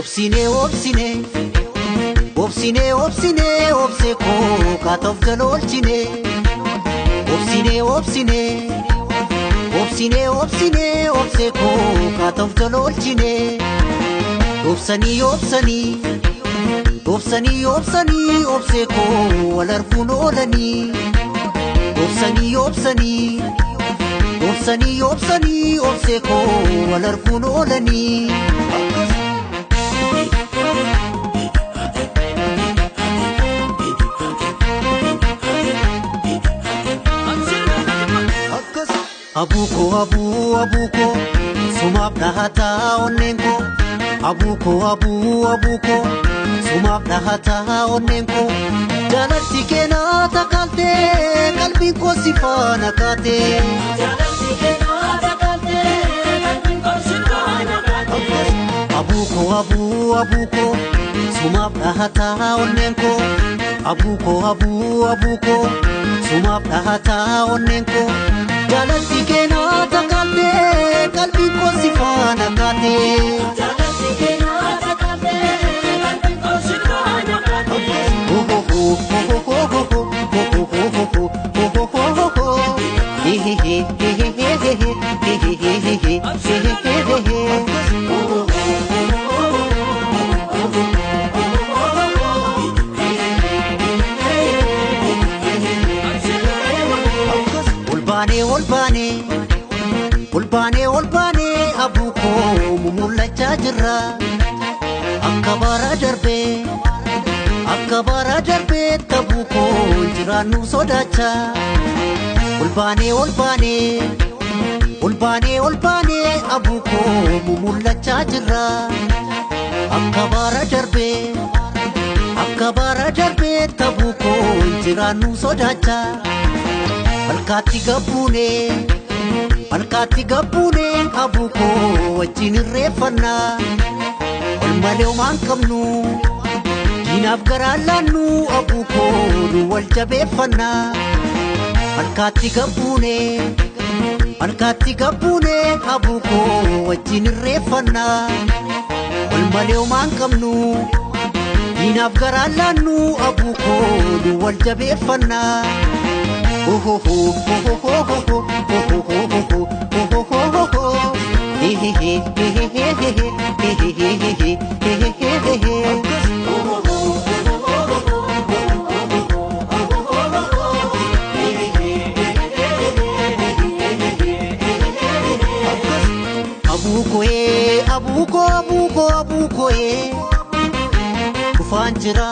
Obsine, obsine, obsine, obsine, obseko katov jalolchine. Obsine, obsine, obsine, obsine, obseko katov jalolchine. Obsani, obsani, obsani, obsani, obseko walarfun olani. Obsani, obsani, obsani, obsani, obseko walarfun olani. Abuko, abuko, sumap dahata onenko. Abuko, sumap dahata onenko. Jalatti kena takalte, kalbi ko sifana kate. Jalatti kena takalte, kalbi ko sifana kate. Abuko, sumap dahata onenko. Abuko, sumap dahata onenko. Jalatti kena takalte, kalbi ko sifana kate. Jalatti kena takalte, kalbi ko sifana kate. Olbane, abuko mumulacha jirra. Akkabara darbe tabuko jiranu sodacha. Olbane, abuko mumulacha jirra. Akkabara darbe tabuko jiranu sodacha. Alkati gabune abuko wajjin irreeffanna. Olmalee homaan qabnu diinaaf garaa laannu abuko nu wal jabeeffanna. Alkati gabune abuko wajjin irreeffanna. Olmalee homaan qabnu diinaaf garaa laannu abuko nu wal jabeeffanna. Abuko, kufaan jira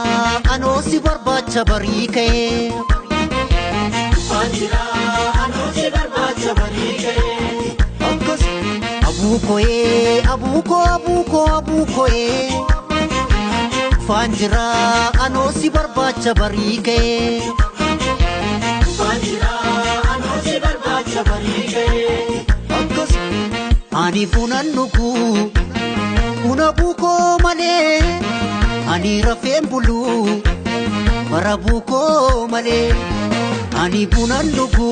anoo si barbaacha barii ka'e. Abuko, fanjira anoo si barbaacha barii ka'e. Ani funan nuku, funa buko malee. Ani rafeen bulu, mara buko malee. Ani funan nuku.